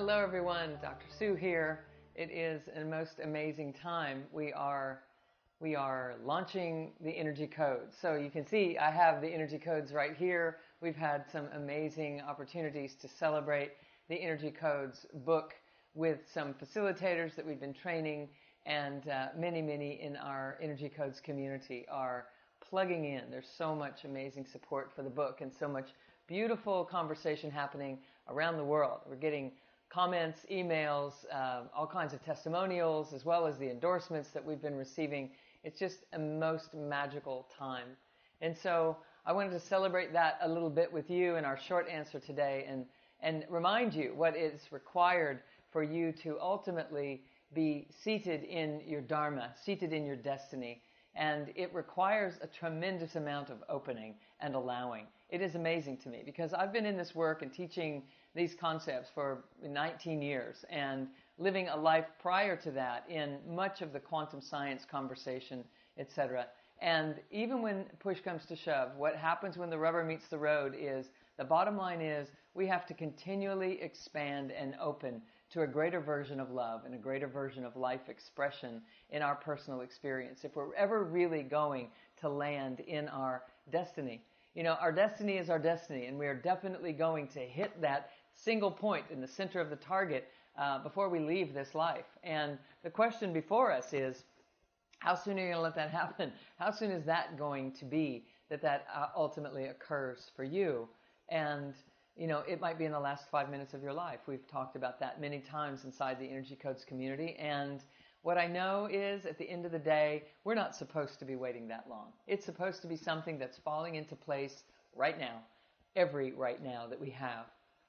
Hello everyone, Dr. Sue here. It is a most amazing time. We are launching the energy codes. So you can see I have the energy codes right here. We've had some amazing opportunities to celebrate the energy codes book with some facilitators that we've been training, and many in our energy codes community are plugging in. There's so much amazing support for the book and so much beautiful conversation happening around the world. We're getting comments, emails, all kinds of testimonials, as well as the endorsements that we've been receiving. It's just a most magical time. And so I wanted to celebrate that a little bit with you in our short answer today, and remind you what is required for you to ultimately be seated in your Dharma, seated in your destiny. And it requires a tremendous amount of opening and allowing. It is amazing to me because I've been in this work and teaching these concepts for 19 years and living a life prior to that in much of the quantum science conversation, etc. And even when push comes to shove, what happens when the rubber meets the road is, the bottom line is, we have to continually expand and open to a greater version of love and a greater version of life expression in our personal experience, if we're ever really going to land in our destiny. You know, our destiny is our destiny, and we are definitely going to hit that single point in the center of the target before we leave this life. And the question before us is, how soon are you going to let that happen? How soon is that going to be that ultimately occurs for you? And, you know, it might be in the last 5 minutes of your life. We've talked about that many times inside the Energy Codes community. And what I know is, at the end of the day, we're not supposed to be waiting that long. It's supposed to be something that's falling into place right now, every right now that we have.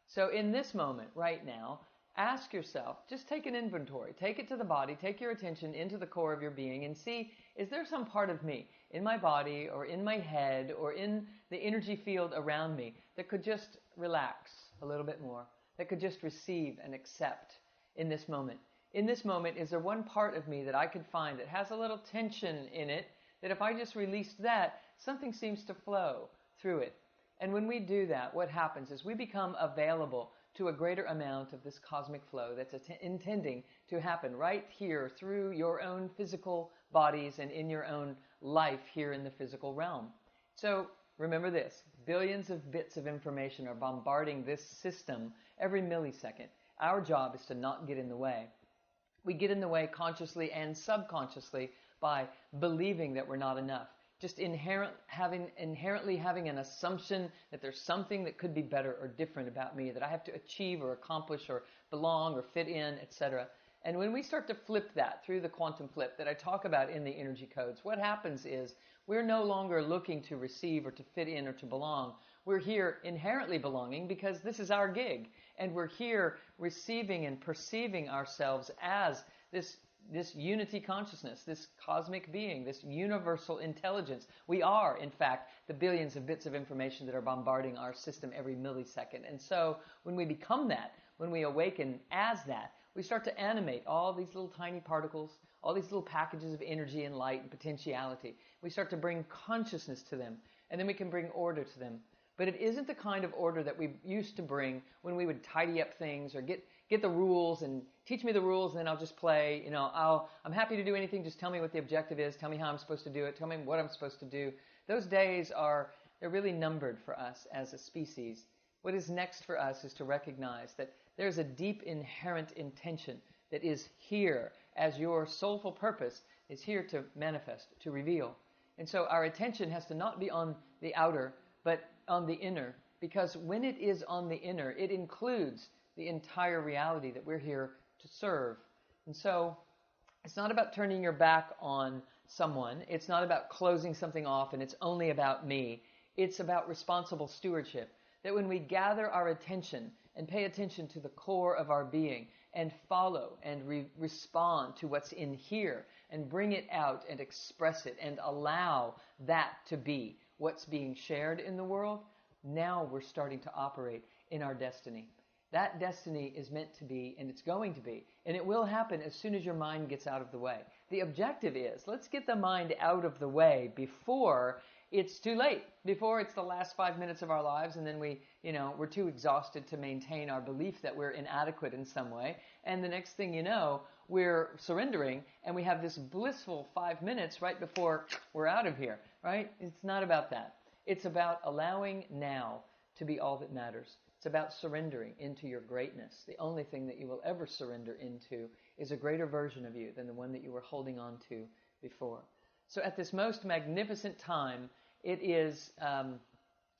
So in this moment, right now, ask yourself, just take an inventory, take it to the body, take your attention into the core of your being and see, is there some part of me in my body or in my head or in the energy field around me that could just relax a little bit more, that could just receive and accept in this moment? In this moment, is there one part of me that I could find that has a little tension in it, that if I just released that, something seems to flow through it? And when we do that, what happens is we become available to a greater amount of this cosmic flow that's intending to happen right here through your own physical bodies and in your own life here in the physical realm. So remember this, billions of bits of information are bombarding this system every millisecond. Our job is to not get in the way. We get in the way consciously and subconsciously by believing that we're not enough. Just inherently having an assumption that there's something that could be better or different about me, that I have to achieve or accomplish or belong or fit in, etc. And when we start to flip that through the quantum flip that I talk about in the energy codes, what happens is we're no longer looking to receive or to fit in or to belong. We're here inherently belonging because this is our gig. And we're here receiving and perceiving ourselves as this unity consciousness, this cosmic being, this universal intelligence. We are, in fact, the billions of bits of information that are bombarding our system every millisecond. And so when we become that, when we awaken as that, we start to animate all these little tiny particles, all these little packages of energy and light and potentiality. We start to bring consciousness to them, and then we can bring order to them. But it isn't the kind of order that we used to bring when we would tidy up things or get the rules and teach me the rules and then I'll just play. You know, I'm happy to do anything. Just tell me what the objective is. Tell me how I'm supposed to do it. Tell me what I'm supposed to do. Those days they're really numbered for us as a species. What is next for us is to recognize that there's a deep inherent intention that is here as your soulful purpose is here to manifest, to reveal. And so our attention has to not be on the outer, but on the inner, because when it is on the inner, it includes the entire reality that we're here to serve. And so it's not about turning your back on someone. It's not about closing something off and it's only about me. It's about responsible stewardship. That when we gather our attention and pay attention to the core of our being and follow and respond to what's in here and bring it out and express it and allow that to be what's being shared in the world, now we're starting to operate in our destiny. That destiny is meant to be, and it's going to be, and it will happen as soon as your mind gets out of the way. The objective is, let's get the mind out of the way before it's too late. Before, it's the last 5 minutes of our lives, and then we're too exhausted to maintain our belief that we're inadequate in some way. And the next thing you know, we're surrendering, and we have this blissful 5 minutes right before we're out of here, right? It's not about that. It's about allowing now to be all that matters. It's about surrendering into your greatness. The only thing that you will ever surrender into is a greater version of you than the one that you were holding on to before. So at this most magnificent time, it is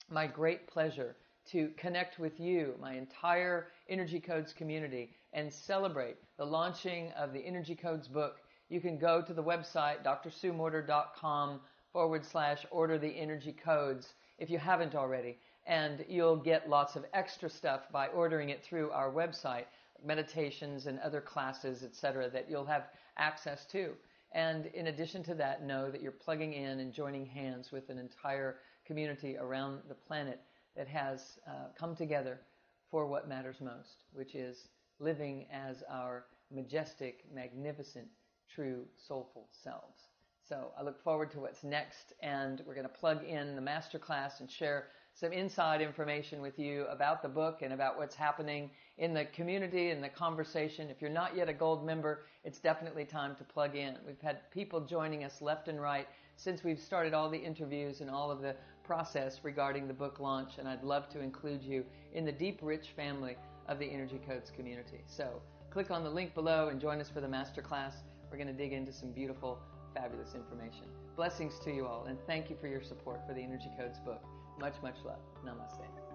my great pleasure to connect with you, my entire Energy Codes community, and celebrate the launching of the Energy Codes book. You can go to the website, drsuemorter.com/order the Energy Codes, if you haven't already. And you'll get lots of extra stuff by ordering it through our website, meditations and other classes, etc., that you'll have access to. And in addition to that, know that you're plugging in and joining hands with an entire community around the planet that has come together for what matters most, which is living as our majestic, magnificent, true, soulful selves. So I look forward to what's next, and we're going to plug in the masterclass and share some inside information with you about the book and about what's happening in the community and the conversation. If you're not yet a gold member, it's definitely time to plug in. We've had people joining us left and right since we've started all the interviews and all of the process regarding the book launch, and I'd love to include you in the deep, rich family of the Energy Codes community. So click on the link below and join us for the masterclass. We're going to dig into some beautiful, fabulous information. Blessings to you all, and thank you for your support for the Energy Codes book. Much, much love. Namaste.